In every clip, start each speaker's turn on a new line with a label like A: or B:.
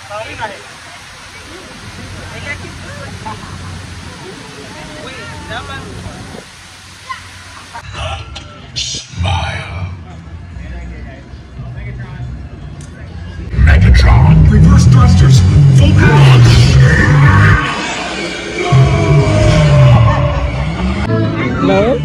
A: Smile. Megatron, reverse thrusters, full power.
B: No.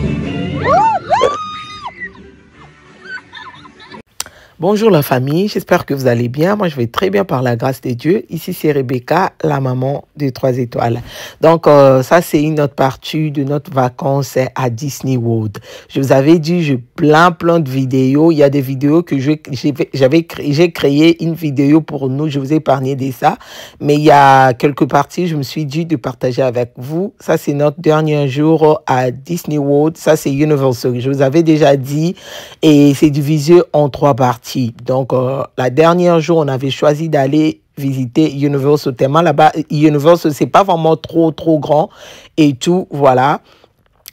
B: Bonjour la famille, j'espère que vous allez bien. Moi, je vais très bien par la grâce de Dieu. Ici, c'est Rebecca, la maman de 3 étoiles. Donc, ça, c'est une autre partie de notre vacances à Disney World. Je vous avais dit, j'ai plein de vidéos. Il y a des vidéos que j'ai créé une vidéo pour nous. Je vous ai épargné de ça. Mais il y a quelques parties, je me suis dit de partager avec vous. Ça, c'est notre dernier jour à Disney World. Ça, c'est Universal. Je vous avais déjà dit. Et c'est divisé en 3 parties. Donc, la dernière jour, on avait choisi d'aller visiter Universal tellement là-bas. Universal, c'est pas vraiment trop grand et tout, voilà.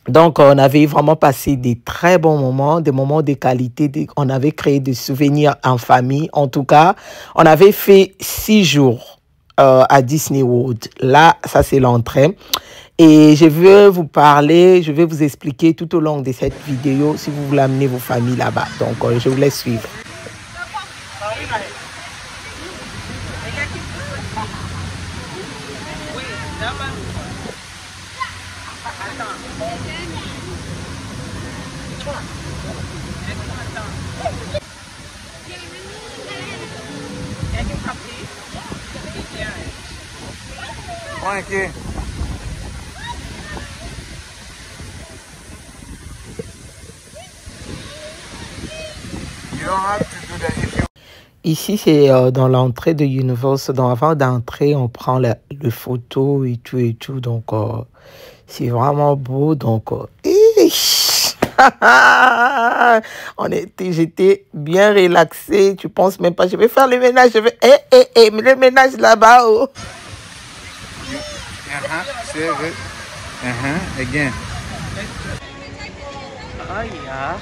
B: Donc, on avait vraiment passé des très bons moments, des moments de qualité. On avait créé des souvenirs en famille. En tout cas, on avait fait 6 jours à Disney World. Là, ça, c'est l'entrée. Et je veux vous parler, je vais vous expliquer tout au long de cette vidéo si vous voulez amener vos familles là-bas. Donc, je vous laisse suivre.
C: Thank you. You don't have to do that if you...
B: Ici, c'est dans l'entrée de Universal. Donc, avant d'entrer, on prend le photo et tout. Donc, c'est vraiment beau. Donc, j'étais bien relaxée. Tu penses même pas, je vais faire le ménage. Je vais, le ménage là-bas. Oh.
C: Save it. Again.
B: Oh, yeah.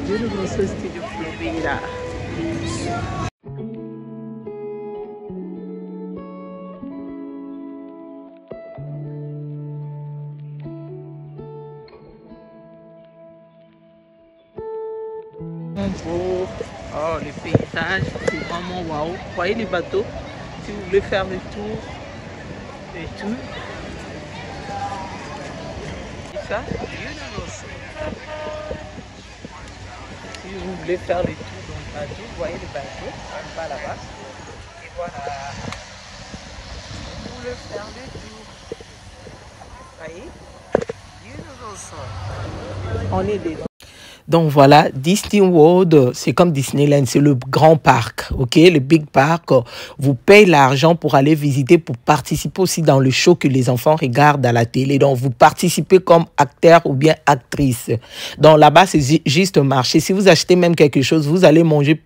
B: Universal Studio Florida. Beau. Oh, les paysages, c'est vraiment waouh. Vous voyez les bateaux, si vous voulez faire le tour et tout. Et ça, Universal. Si vous voulez faire le tour dans le bateau, vous voyez le bateau, en bas là-bas. Et voilà. Vous voulez faire le tour. Vous voyez? Universal. On est dedans. Donc voilà, Disney World, c'est comme Disneyland, c'est le grand parc, ok? Le big park, vous payez l'argent pour aller visiter, pour participer aussi dans le show que les enfants regardent à la télé. Donc vous participez comme acteur ou bien actrice. Donc là-bas, c'est juste un marché. Si vous achetez même quelque chose, vous allez manger.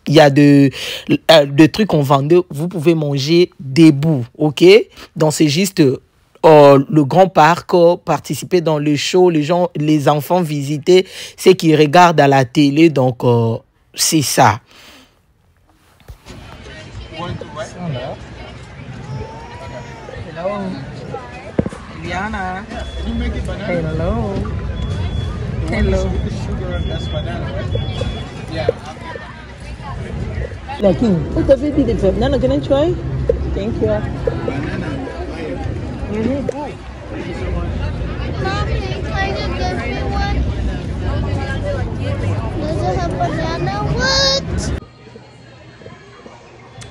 B: Il y a de trucs qu'on vendait, vous pouvez manger debout, ok? Donc c'est juste... le grand parc, participer dans le show, les enfants visiter ce qu'ils regardent à la télé, donc c'est ça. Hello, Liana. Hello. Hello. Like, what the baby did? Nana, can I try? Thank you.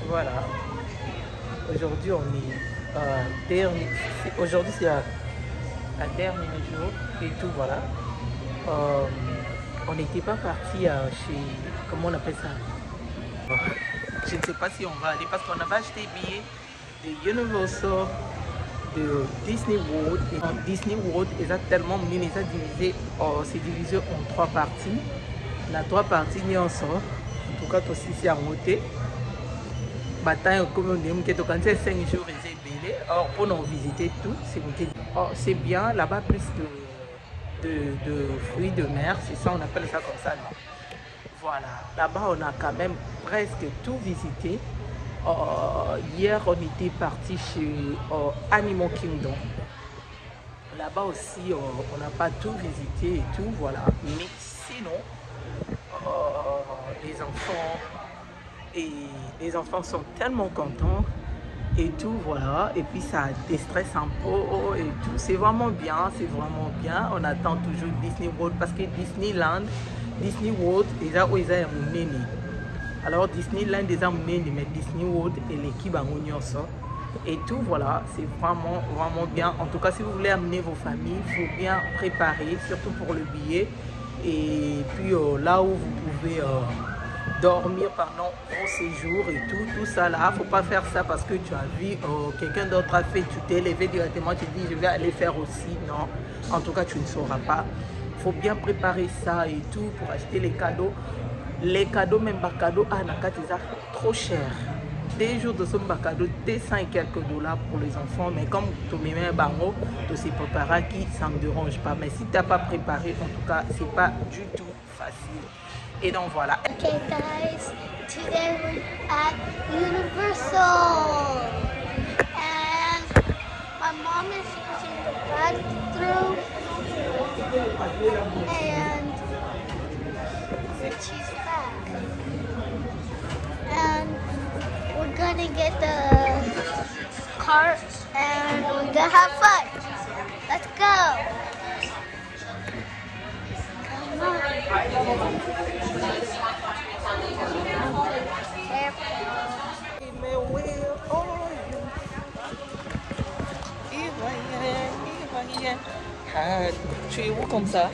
B: Voilà. Aujourd'hui, on est dernier. Aujourd'hui, c'est la dernière jour et tout, voilà. On n'était pas parti chez. Comment on appelle ça? Je ne sais pas si on va aller parce qu'on avait acheté des billets de Universal, de Disney World. Et dans Disney World, ils ont tellement mis, ils ont divisé, c'est divisé en 3 parties. La 3 parties, nous en sort. En tout cas, aussi, c'est à monter. Maintenant, comme on dit, quand c'est 5 jours, c'est belé. Or, pour nous visiter tout, c'est bien. Là-bas, plus de fruits de mer, c'est ça, on appelle ça comme ça. Non? voilà, là-bas on a quand même presque tout visité. Hier on était parti chez Animal Kingdom. Là-bas aussi on n'a pas tout visité et tout, voilà. Mais sinon, les enfants sont tellement contents et tout, voilà. Et puis ça déstresse un peu et tout. C'est vraiment bien, c'est vraiment bien. On attend toujours Disney World parce que Disney World, déjà où ils ont amené. Alors Disneyland déjà amené, mais Disney World et l'équipe en union ça. Et tout, voilà, c'est vraiment, vraiment bien. En tout cas, si vous voulez amener vos familles, il faut bien préparer, surtout pour le billet. Et puis là où vous pouvez dormir pendant vos séjours et tout ça là, faut pas faire ça parce que tu as vu quelqu'un d'autre a fait, tu t'es levé directement, tu dis je vais aller faire aussi. Non, en tout cas, tu ne sauras pas. Il faut bien préparer ça et tout pour acheter les cadeaux. Les cadeaux, même pas cadeaux, trop cher. Des jours de ce cadeau, 200 et quelques dollars pour les enfants. Mais comme tu mets un bango, tu sais préparer qui, ça ne me dérange pas. Mais si tu n'as pas préparé, en tout cas, c'est pas du tout facile. Et donc voilà.
D: Okay guys, today we're at Universal. And my mom is using the bathroom. And she's back. And we're gonna get the car and we're gonna have fun. Let's go. Come on.
B: Tu es où comme ça?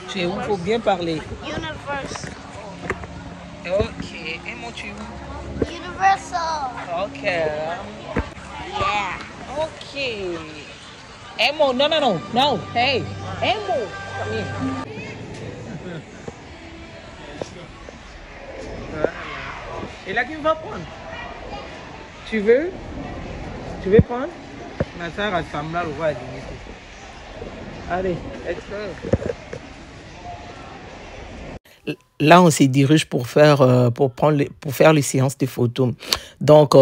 B: Tu es où? Faut bien parler.
D: Universal.
B: Ok. Et moi, tu es où?
D: Universal.
B: Ok.
D: Yeah.
B: Ok. Emo, no. Hey, Emo. Come here. Et là, qui va prendre? Tu veux? Tu veux prendre? Ma soeur ressemble à le roi. Allez, let's go. Là, on se dirige pour faire les séances de photos. Donc,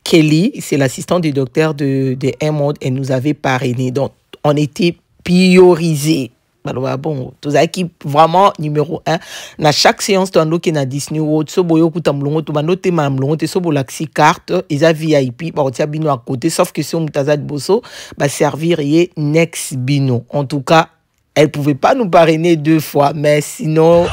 B: Kelly, c'est l'assistante du docteur de Emerald, elle nous avait parrainé. Donc, on était priorisés. Alors, bon, tous qui vraiment numéro 1. Dans chaque séance, tu as na Disney World, so boyo kuta mlongo, tu vas noter ma mlongo, tu so bolaxi carte, ils a VIP, bah, tu as bino à côté, sauf que si on mutazad bosso, bah, servir y next bino. En tout cas, elle pouvait pas nous parrainer 2 fois, mais sinon,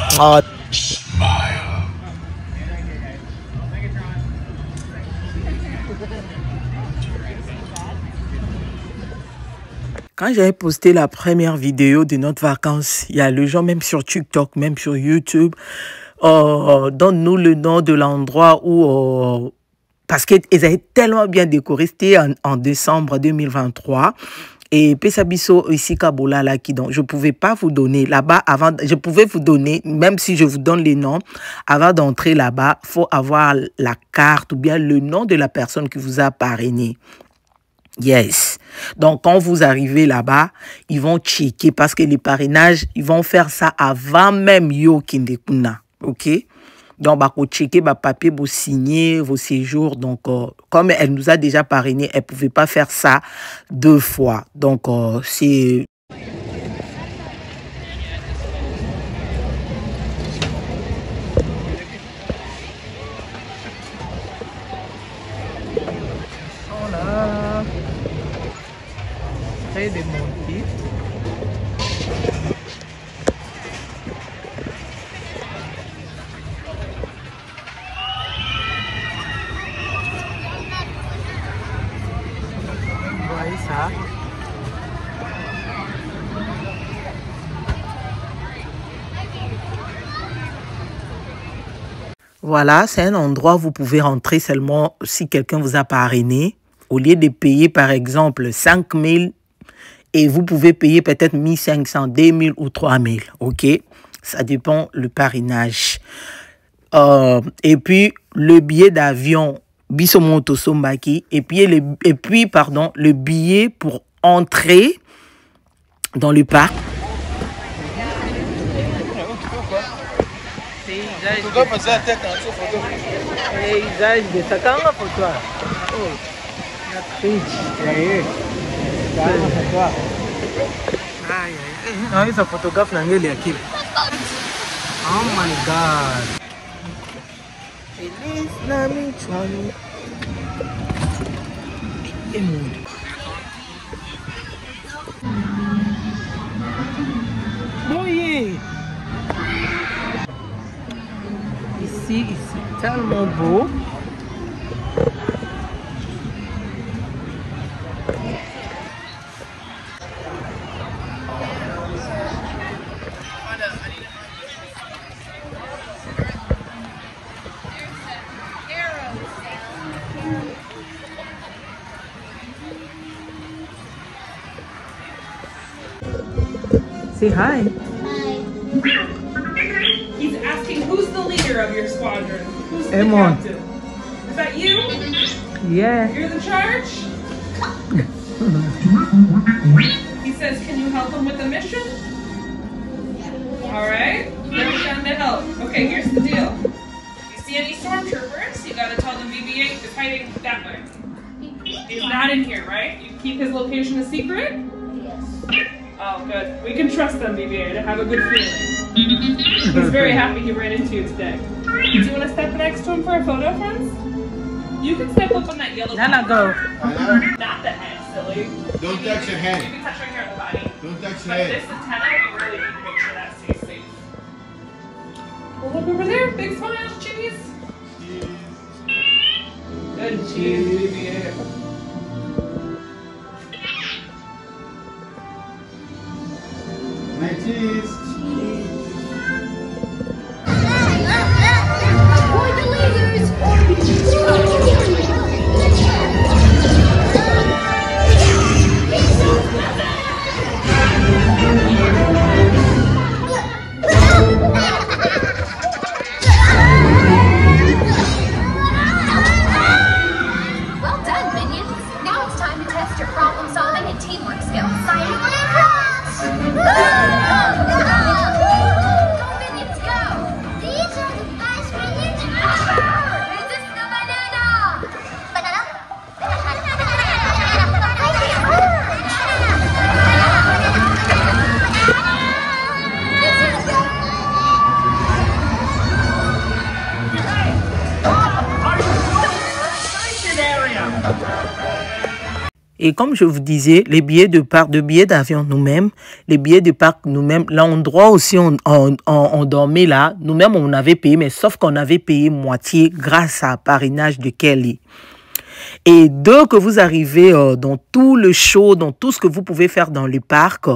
B: Quand j'avais posté la première vidéo de notre vacances, il y a les gens, même sur TikTok, même sur YouTube, donne-nous le nom de l'endroit où... parce qu'ils avaient tellement bien décoré, c'était en décembre 2023. Et Pesabiso ici Kabola là qui donc je pouvais pas vous donner là-bas avant, je pouvais vous donner même si je vous donne les noms avant d'entrer là-bas, faut avoir la carte ou bien le nom de la personne qui vous a parrainé. Yes. Donc, quand vous arrivez là-bas, ils vont checker parce que les parrainages, ils vont faire ça avant même Yo Kindekuna. OK? Donc, bah, checker, bah, papier, vous signer vos séjours. Donc, comme elle nous a déjà parrainé, elle ne pouvait pas faire ça 2 fois. Donc, c'est... Des motifs. Vous voyez ça? Voilà, c'est un endroit où vous pouvez rentrer seulement si quelqu'un vous a parrainé. Au lieu de payer par exemple 5 000, et vous pouvez payer peut-être 1500, 2000 ou 3000, ok? Ça dépend le parrainage. Et puis, le billet d'avion, Bisomonto Sombaki, et puis, le billet pour entrer dans le parc.
C: Pourquoi?
B: Paysage.
C: Tu dois passer la tête en dessous photo.
B: Paysage de Sakanga pour toi. Oh. La page.
C: Aïe, aïe. Non, il est photographe Nangeli Akil. Oh my god.
B: Feliz Navidad. Et monde. Voyez. Ici, tellement beau. Say hi.
E: He's asking who's the leader of your squadron? Who's the
B: Emon.
E: captain? Is that you?
B: Yeah.
E: You're the charge? He says, can you help him with the mission? Alright, they're trying to help. Okay, here's the deal. You see any stormtroopers, you gotta tell them BB-8 is hiding that way. He's not in here, right? You keep his location a secret?
D: Yes.
E: Oh, good. We can trust them, BB-8. I have a good feeling. He's very happy he ran into you today. Do you want to step next to him for a photo, friends? You can step up on that yellow
B: Nana, go.
E: Not the head, silly.
C: Don't touch your
E: You
C: head.
E: can touch right here on the body.
C: Don't touch your
E: But
C: head.
E: this antenna, we really need to make sure that stays safe. Well, look over there. Big smile. Cheese. Good cheese, BB-8.
C: My cheese.
D: We're the leaders.
F: Well done, minions. Now it's time to test your problem solving and teamwork skills. Go, minions, go!
D: These are the best minions
F: Resist the banana!
B: Et comme je vous disais, les billets de parc, de billets d'avion nous-mêmes, les billets de parc nous-mêmes, l'endroit aussi on dormait là, nous-mêmes on avait payé, mais sauf qu'on avait payé moitié grâce à parrainage de Kelly. Et dès que vous arrivez dans tout le show, dans tout ce que vous pouvez faire dans le parc,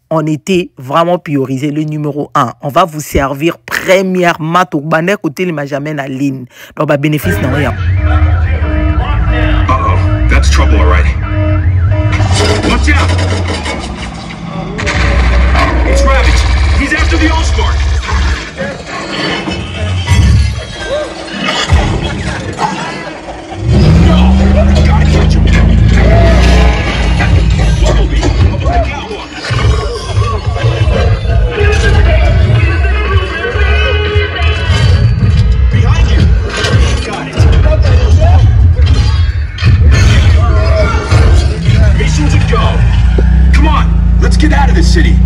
B: on était vraiment priorisé. Le numéro 1, on va vous servir premièrement au banner côté les majamènes à ligne. Donc, bah, bénéfice non rien.
A: Uh-oh, that's trouble, all right. Watch out! It's Ravage. He's after the All-Star. Gotta catch him. Bumblebee, I got one. Behind you. Got it. Mission to go. Come on, let's get out of this city.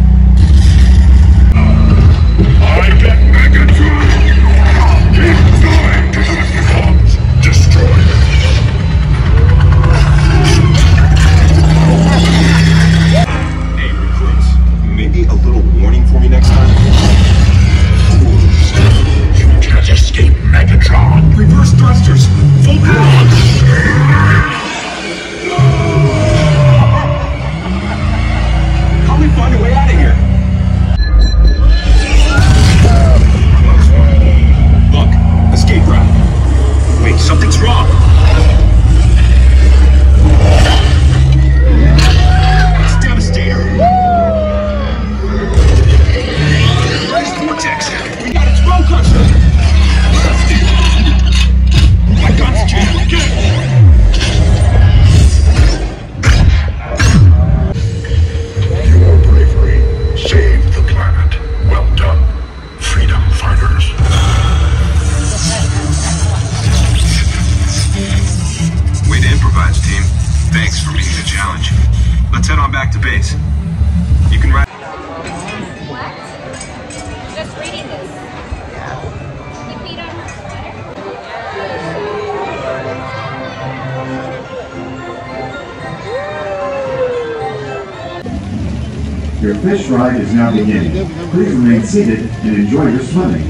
A: Your fish ride is now beginning. Please remain seated and enjoy your swimming.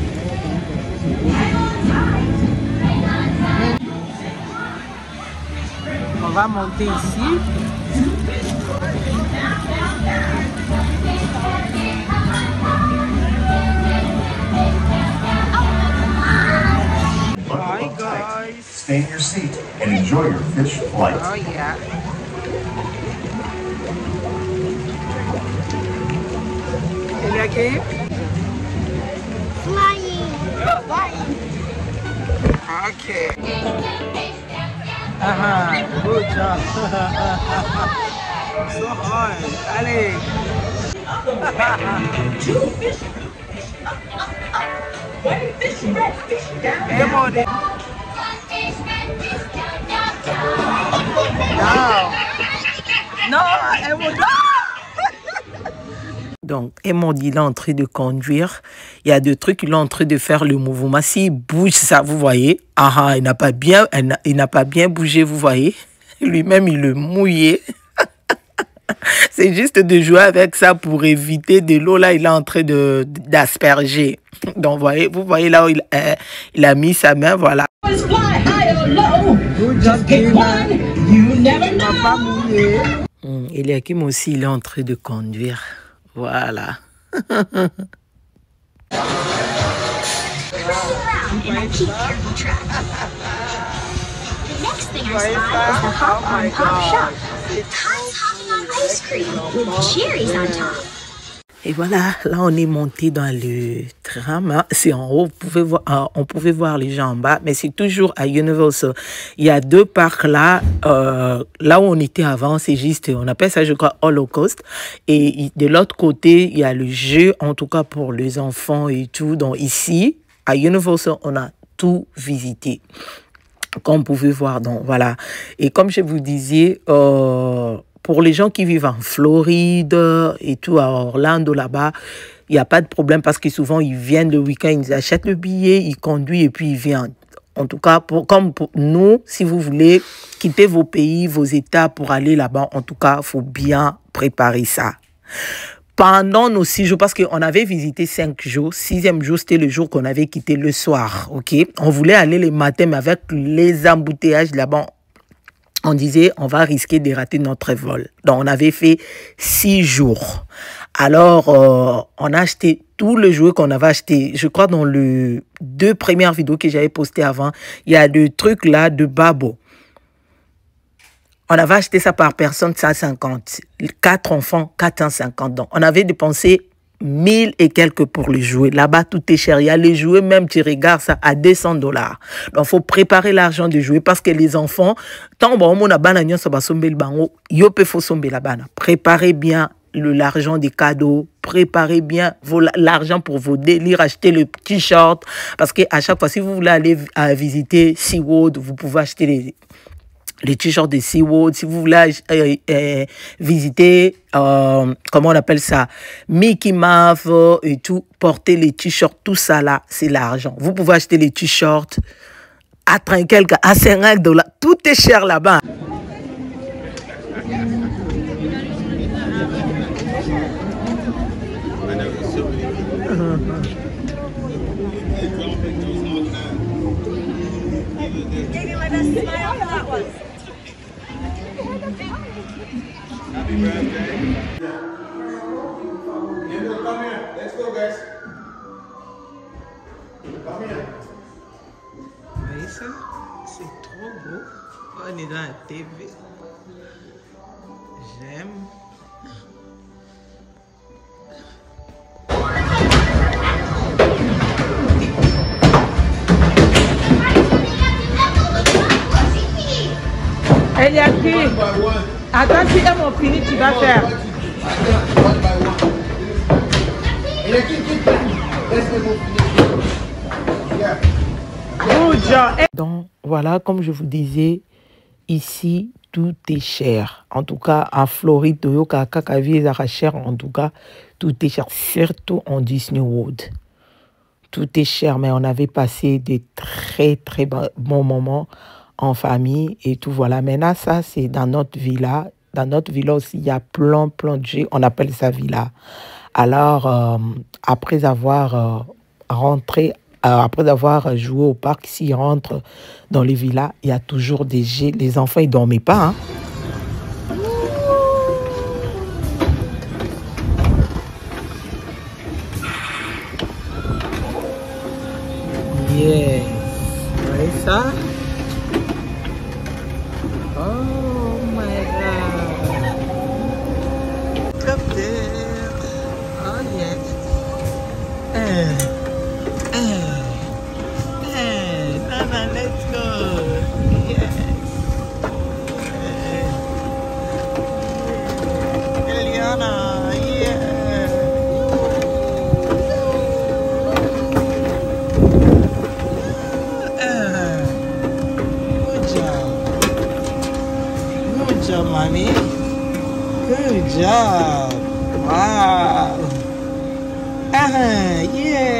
C: On va monter ici. Hi guys.
A: Stay in your seat and enjoy your fish flight.
C: Oh yeah. Eliakim?
D: Flying. Flying.
C: Okay. Good job. So hard. Allez. Hey, Modi. Non, elle va.
B: Donc, Emondi, il est en train de conduire. Il y a des trucs, il est en train de faire le mouvement. S'il bouge, ça, vous voyez. Il n'a pas bien bougé, vous voyez. Lui-même, il le mouillé. C'est juste de jouer avec ça pour éviter de l'eau. Là, il est en train d'asperger. Donc, vous voyez là où il a mis sa main, voilà. Eliakim aussi, il est en train de conduire. Voilà.
F: Next thing I spy is the Hop on Pop Shop. Tons hopping on ice cream with cherries on top.
B: Et voilà, là on est monté dans le tram, hein. C'est en haut, on pouvait voir les gens en bas, mais c'est toujours à Universal. Il y a deux parcs là, là où on était avant, c'est juste, on appelle ça je crois Holocaust, et de l'autre côté, il y a le jeu, en tout cas pour les enfants et tout. Donc ici, à Universal, on a tout visité, comme vous pouvez voir. Donc voilà, et comme je vous disais, pour les gens qui vivent en Floride et tout, à Orlando, là-bas, il n'y a pas de problème parce que souvent, ils viennent le week-end, ils achètent le billet, ils conduisent et puis ils viennent. En tout cas, comme pour nous, si vous voulez quitter vos pays, vos États pour aller là-bas, en tout cas, il faut bien préparer ça. Pendant nos 6 jours, parce qu'on avait visité 5 jours, 6e jour, c'était le jour qu'on avait quitté le soir, ok? On voulait aller le matin, mais avec les embouteillages là-bas, on disait, on va risquer de rater notre vol. Donc, on avait fait 6 jours. Alors, on a acheté tous les jouets qu'on avait achetés. Je crois dans les 2 premières vidéos que j'avais postées avant, il y a des trucs là de Babo. On avait acheté ça par personne, 150. 4 enfants, 450. Donc, on avait dépensé 1000 et quelques pour les jouets. Là-bas, tout est cher. Il y a les jouets, même tu regardes ça, à $200. Donc, il faut préparer l'argent de jouer parce que les enfants, tant qu'on a banane, ça va somber le bango, il faut somber la banane. Préparez bien l'argent des cadeaux, préparez bien l'argent pour vos délires, acheter le t-shirt. Parce qu'à chaque fois, si vous voulez aller visiter SeaWorld, vous pouvez acheter les t-shirts de SeaWorld. Si vous voulez visiter, comment on appelle ça, Mickey Mouse et tout, porter les t-shirts, tout ça là, c'est l'argent. Vous pouvez acheter les t-shirts à $50, à $5. Tout est cher là-bas.
A: Happy birthday. Come here. Let's go, guys. Come here.
C: Vous voyez ça? C'est trop beau. On est dans la TV. J'aime. Eliakim, attends, si elles m'ont fini, tu vas faire.
B: Donc, voilà, comme je vous disais, ici, tout est cher. En tout cas, en Floride, Toyoka, Kakavi, cher. En tout cas, tout est cher, surtout en Disney World. Tout est cher, mais on avait passé des très, très bons moments en famille et tout. Voilà, maintenant, ça, c'est dans notre villa. dans notre villa aussi, il y a plein de jeux. On appelle ça villa. Alors, après avoir après avoir joué au parc, s'ils rentrent dans les villas, il y a toujours des jeux. Les enfants, ils ne dormaient pas. Hein. Yes. Vous voyez ça? Oh my God. Copter. Oh yes. Nana, let's go. Yes. Eliana, yeah. Good job, mommy. Good job. Wow. Yeah.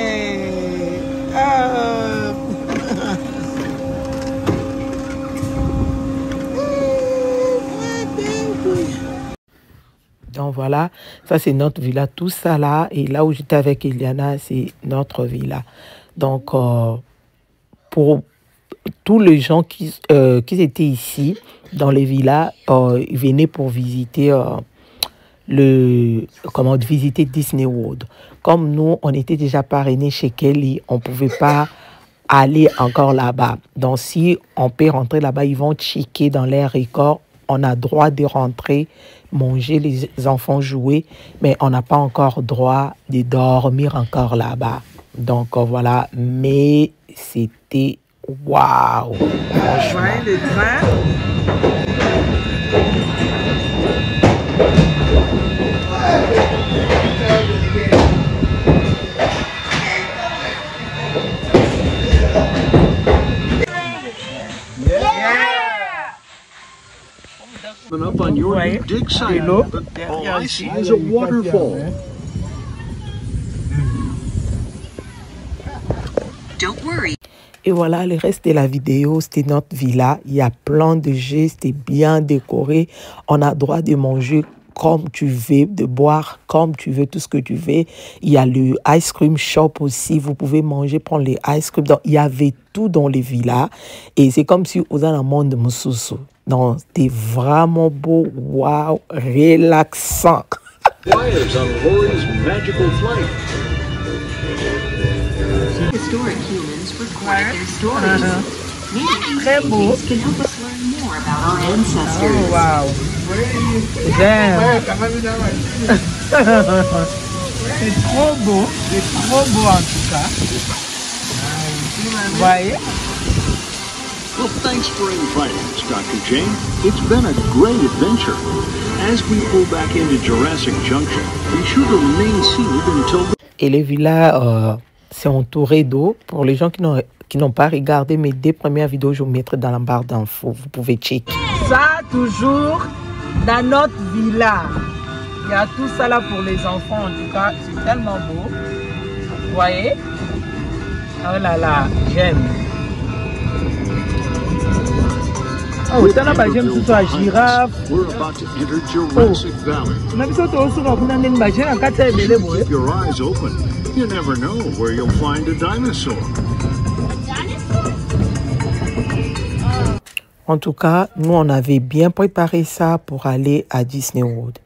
B: Donc voilà, ça c'est notre villa, tout ça là, et là où j'étais avec Eliana, c'est notre villa. Donc pour tous les gens qui étaient ici dans les villas, ils venaient pour visiter visiter Disney World. Comme nous, on était déjà parrainés chez Kelly, on ne pouvait pas aller encore là-bas. Donc si on peut rentrer là-bas, ils vont checker dans les records. On a droit de rentrer, manger, les enfants jouer, mais on n'a pas encore droit de dormir encore là-bas. Donc voilà, mais c'était waouh! Franchement. Le train.
G: Up on your dig site, but all I see is a waterfall.
F: Don't worry.
B: Et voilà, le reste de la vidéo, c'était notre villa. Il y a plein de jeux, c'était bien décoré. On a droit de manger comme tu veux, de boire comme tu veux, tout ce que tu veux. Il y a le ice cream shop aussi. Vous pouvez manger, prendre les ice cream. Donc, il y avait tout dans les villas. Et c'est comme si vous êtes dans le monde de Moussoussou. Donc, c'était vraiment beau. Wow, relaxant.
G: Wires on Lori's magical flight.
F: Historic humans record their stories.
B: Très beau.
F: Can help us learn more about our ancestors.
B: Oh, wow. Damn. C'est trop beau en tout cas. Vous voyez?
G: Well, thanks for inviting us, Dr. Jane. It's been a great adventure. As we pull back into Jurassic Junction, be sure to remain seated until the...
B: Et les villas, c'est entouré d'eau. Pour les gens qui n'ont pas regardé mes 2 premières vidéos, je vous mettrai dans la barre d'infos. Vous pouvez checker. Ça, toujours dans notre villa. Il y a tout ça là pour les enfants. En tout cas, c'est tellement beau. Vous voyez? Oh là là, j'aime. Oh,
G: With Anderville Heights, we're about to enter Jurassic Valley. Keep your eyes open. You never know where you'll find a dinosaur.
B: En tout cas, nous, on avait bien préparé ça pour aller à Disney World.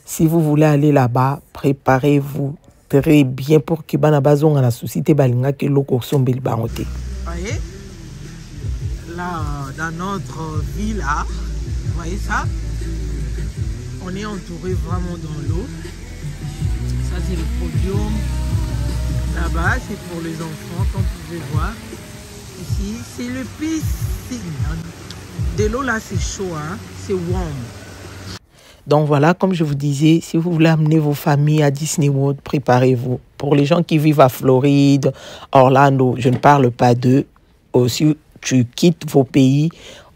B: Si vous voulez aller là-bas, préparez-vous très bien pour que bana bazon na société balinga que loko sombeli bangote. Voyez? Là, dans notre villa, vous voyez ça? On est entouré vraiment dans l'eau. Ça, c'est le podium. Là-bas, c'est pour les enfants, comme vous pouvez voir. Ici, c'est le piscine. De l'eau, là, c'est chaud, hein? C'est warm. Donc voilà, comme je vous disais, si vous voulez amener vos familles à Disney World, préparez-vous. Pour les gens qui vivent à Floride, Orlando, je ne parle pas d'eux. Aussi, tu quittes vos pays,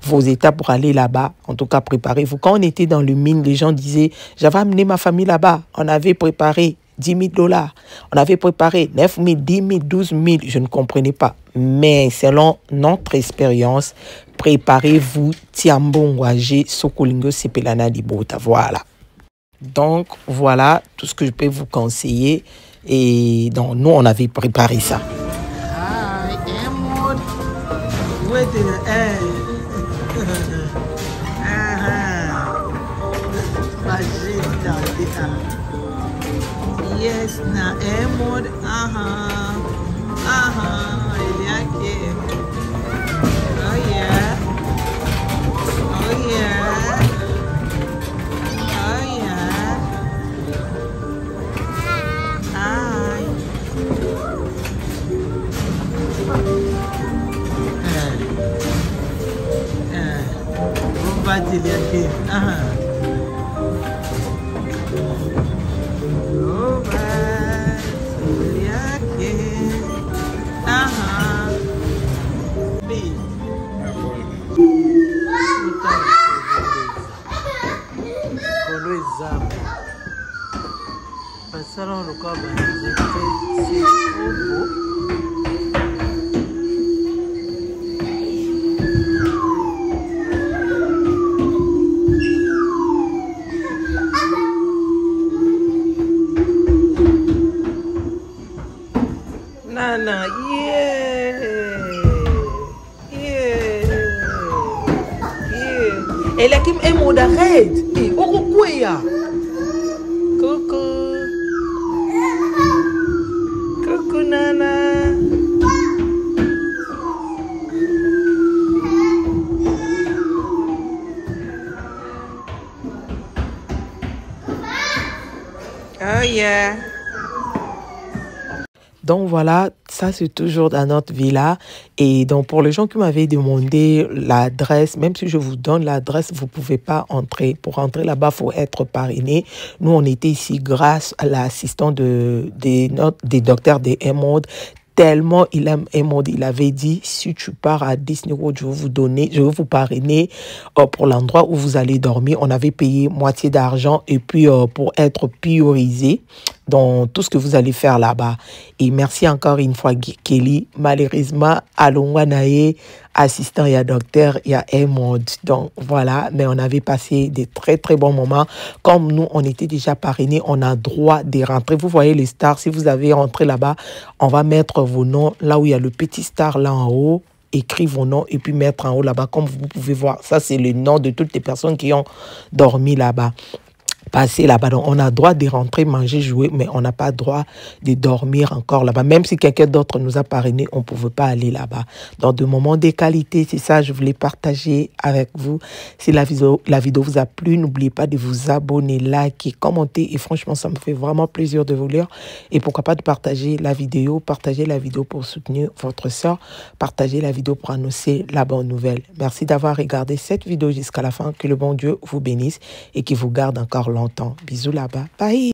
B: vos états pour aller là-bas. En tout cas, préparez-vous. Quand on était dans le mine, les gens disaient, j'avais amené ma famille là-bas. On avait préparé 10 000 $. On avait préparé 9 000, 10 000, 12 000. Je ne comprenais pas. Mais selon notre expérience, préparez-vous Tiambongwaje Sokolingo Sepelana Libota. Voilà. Donc, voilà tout ce que je peux vous conseiller. Et donc, nous, on avait préparé ça.
C: Yes, na Emod, yake. Oh yeah, oh yeah, oh yeah. Hi. Rumba yake. Passaram no cabo Nana, yeah. Elle a qui est mode arrête. Et Orukuya. Coucou. Coucou Nana. Oh yeah.
B: Donc voilà, ça c'est toujours dans notre villa. Et donc pour les gens qui m'avaient demandé l'adresse, même si je vous donne l'adresse, vous ne pouvez pas entrer. Pour entrer là-bas, il faut être parrainé. Nous, on était ici grâce à l'assistant des docteurs de Emod. Tellement il aime Emod, il avait dit, si tu pars à Disney World, je vais vous parrainer pour l'endroit où vous allez dormir. On avait payé moitié d'argent et puis pour être priorisé dans tout ce que vous allez faire là-bas. Et merci encore une fois, Kelly. Malheureusement, à Longwanae, assistant, il y a docteur, il y a Emod. Donc voilà, mais on avait passé des très très bons moments. Comme nous, on était déjà parrainés, on a droit de rentrer. Vous voyez les stars, si vous avez rentré là-bas, on va mettre vos noms là où il y a le petit star là en haut. Écris vos noms et puis mettre en haut là-bas. Comme vous pouvez voir, ça c'est le nom de toutes les personnes qui ont dormi là-bas. Passer là-bas. Donc, on a droit de rentrer, manger, jouer, mais on n'a pas droit de dormir encore là-bas. Même si quelqu'un d'autre nous a parrainé, on ne pouvait pas aller là-bas. Donc, de moments de qualité, c'est ça, je voulais partager avec vous. Si la vidéo vous a plu, n'oubliez pas de vous abonner, liker, commenter. Et franchement, ça me fait vraiment plaisir de vous lire. Et pourquoi pas de partager la vidéo pour soutenir votre soeur. Partagez la vidéo pour annoncer la bonne nouvelle. Merci d'avoir regardé cette vidéo jusqu'à la fin. Que le bon Dieu vous bénisse et qu'il vous garde encore longtemps. Bisous là-bas. Bye.